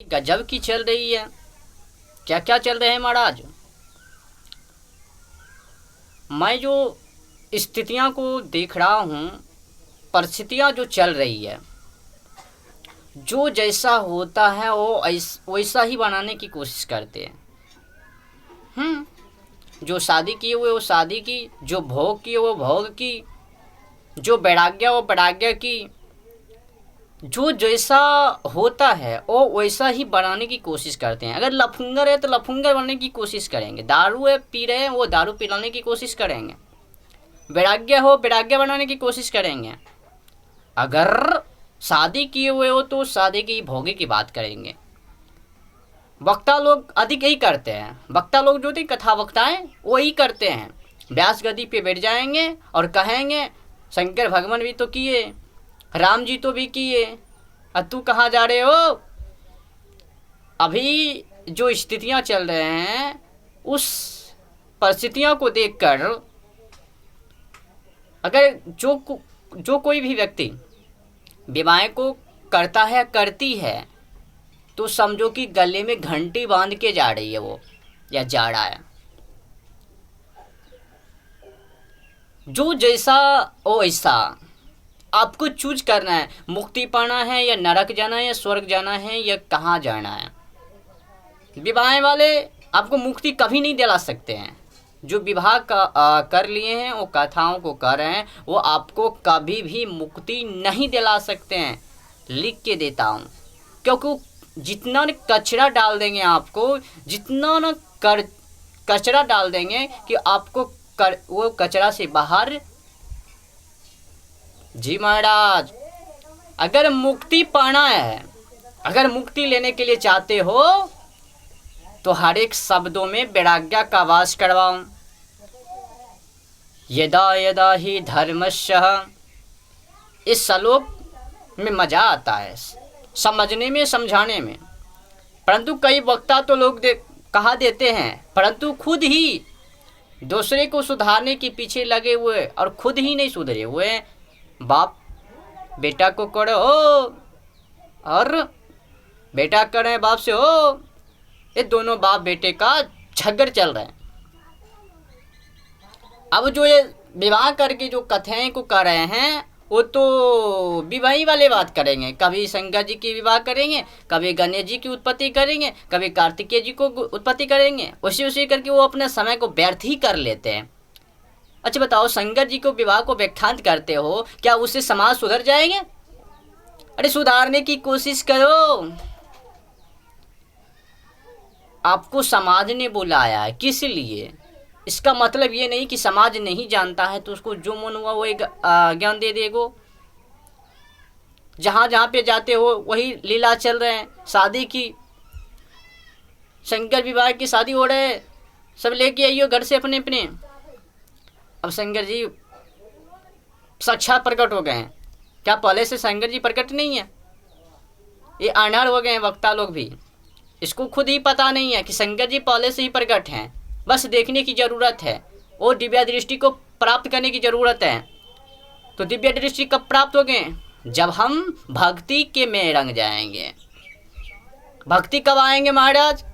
गजब की चल रही है। क्या क्या चल रहे हैं महाराज। मैं जो स्थितियां को देख रहा हूँ, परिस्थितियां जो चल रही है, जो जैसा होता है वो वैसा ही बनाने की कोशिश करते हैं। जो शादी की वो शादी की, जो भोग की वो भोग की, जो वैराग्य वो वैराग्य की। जो जैसा होता है वो वैसा ही बनाने की कोशिश करते हैं। अगर लफंगर है तो लफंगर बनने की कोशिश करेंगे, दारू है पी रहे हैं वो दारू पिलाने की कोशिश करेंगे, वैराग्य हो वैराग्य बनाने की कोशिश करेंगे। अगर शादी किए हुए हो तो शादी की भोगी की बात करेंगे। वक्ता लोग अधिक यही करते हैं। वक्ता लोग जो थे कथा वक्ताएं वो यही करते हैं। व्यास गद्दी पे बैठ जाएंगे और कहेंगे शंकर भगवान भी तो किए, राम जी तो भी किए, अब तू कहाँ जा रहे हो। अभी जो स्थितियां चल रहे हैं उस परिस्थितियों को देखकर अगर जो कोई भी व्यक्ति विवाह को करता है करती है तो समझो कि गले में घंटी बांध के जा रही है वो, या जा रहा है। जो जैसा ओ ऐसा आपको चूज करना है। मुक्ति पाना है या नरक जाना है या स्वर्ग जाना है या कहाँ जाना है। विवाह वाले आपको मुक्ति कभी नहीं दिला सकते हैं। जो विवाह कर लिए हैं वो कथाओं को कर रहे हैं, वो आपको कभी भी मुक्ति नहीं दिला सकते हैं। लिख के देता हूँ, क्योंकि जितना न कचरा डाल देंगे आपको, जितना न कचरा डाल देंगे कि आपको वो कचरा से बाहर। जी महाराज, अगर मुक्ति पाना है, अगर मुक्ति लेने के लिए चाहते हो तो हर एक शब्दों में वैराग्य का वास करवाऊं। यदा यदा ही धर्मस्य, इस श्लोक में मजा आता है समझने में, समझाने में। परंतु कई वक्ता तो लोग कहा देते हैं, परंतु खुद ही दूसरे को सुधारने के पीछे लगे हुए और खुद ही नहीं सुधरे हुए। बाप बेटा को करे हो और बेटा करे बाप से हो, ये दोनों बाप बेटे का झगड़ चल रहा है। अब जो ये विवाह करके जो कथाएं को कर रहे हैं वो तो विवाही वाले बात करेंगे। कभी शंकर जी की विवाह करेंगे, कभी गणेश जी की उत्पत्ति करेंगे, कभी कार्तिकेय जी को उत्पत्ति करेंगे। उसी करके वो अपने समय को व्यर्थ ही कर लेते हैं। अच्छा बताओ, शंकर जी को विवाह को व्याख्यान करते हो, क्या उससे समाज सुधर जाएंगे? अरे सुधारने की कोशिश करो। आपको समाज ने बुलाया है, किस लिए? इसका मतलब ये नहीं कि समाज नहीं जानता है तो उसको जो मन हुआ वो एक ज्ञान दे देगो। जहाँ जहाँ पे जाते हो वही लीला चल रहे हैं। शादी की, शंकर विवाह की शादी हो रहे हैं, सब लेके आइयो घर से अपने अपने। अब शंकर जी साक्षात प्रकट हो गए हैं, क्या पहले से शंकर जी प्रकट नहीं है? ये अनहड़ हो गए हैं वक्ता लोग भी। इसको खुद ही पता नहीं है कि शंकर जी पहले से ही प्रकट हैं, बस देखने की ज़रूरत है और दिव्य दृष्टि को प्राप्त करने की ज़रूरत है। तो दिव्य दृष्टि कब प्राप्त हो गए? जब हम भक्ति के में रंग जाएंगे। भक्ति कब आएंगे महाराज?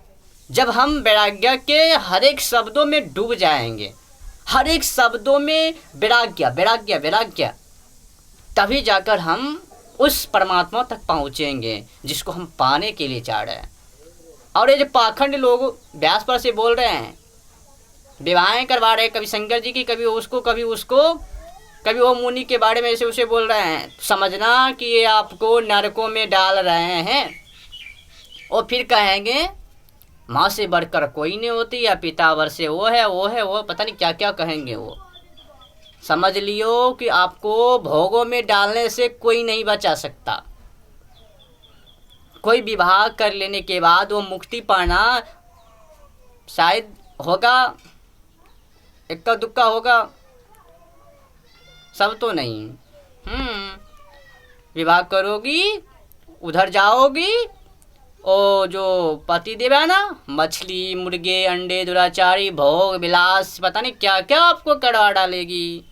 जब हम वैराग्य के हर एक शब्दों में डूब जाएंगे, हर एक शब्दों में वैराग्य वैराग्य वैराग्य, तभी जाकर हम उस परमात्मा तक पहुँचेंगे जिसको हम पाने के लिए चाह रहे हैं। और ये जो पाखंड लोग व्यास पर से बोल रहे हैं, विवाहें करवा रहे, कभी शंकर जी की, कभी उसको, कभी उसको, कभी वो मुनि के बारे में ऐसे उसे बोल रहे हैं, समझना कि ये आपको नरकों में डाल रहे हैं। और फिर कहेंगे माँ से बढ़कर कोई नहीं होती, या पितावर से वो है वो है वो, पता नहीं क्या क्या कहेंगे वो। समझ लियो कि आपको भोगों में डालने से कोई नहीं बचा सकता। कोई विवाह कर लेने के बाद वो मुक्ति पाना शायद होगा, इक्का दुक्का होगा, सब तो नहीं। विवाह करोगी, उधर जाओगी, ओ जो पति देव है ना, मछली मुर्गे अंडे दुराचारी भोग विलास पता नहीं क्या क्या आपको करवा डालेगी।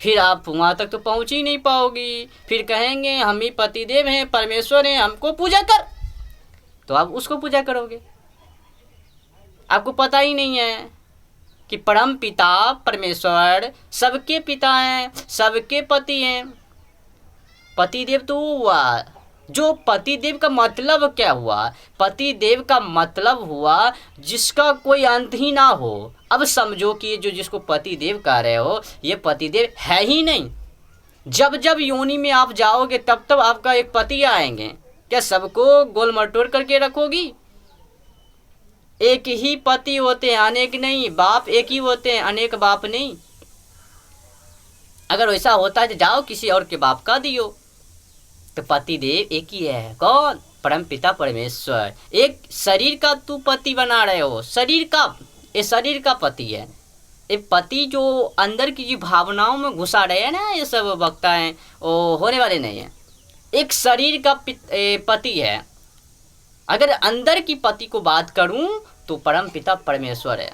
फिर आप वहाँ तक तो पहुँच ही नहीं पाओगी। फिर कहेंगे हम ही पति देव हैं, परमेश्वर हैं, हमको पूजा कर। तो आप उसको पूजा करोगे। आपको पता ही नहीं है कि परम पिता परमेश्वर सबके पिता हैं, सबके पति हैं। पतिदेव तो वो हुआ, जो पतिदेव का मतलब क्या हुआ? पतिदेव का मतलब हुआ जिसका कोई अंत ही ना हो। अब समझो कि ये जो जिसको पतिदेव कह रहे हो, ये पतिदेव है ही नहीं। जब जब योनि में आप जाओगे तब तब आपका एक पति आएंगे। क्या सबको गोल मटोर करके रखोगी? एक ही पति होते हैं, अनेक नहीं। बाप एक ही होते हैं, अनेक बाप नहीं। अगर वैसा होता है तो जाओ किसी और के बाप का दियो। तो पति देव एक ही है। कौन? परम पिता परमेश्वर। एक शरीर का तू पति बना रहे हो, शरीर का, ये शरीर का पति है। ये पति जो अंदर की जो भावनाओं में घुसा रहे हैं ना, ये सब वक्ता है, वो होने वाले नहीं है। एक शरीर का पति है। अगर अंदर की पति को बात करूं तो परम पिता परमेश्वर है।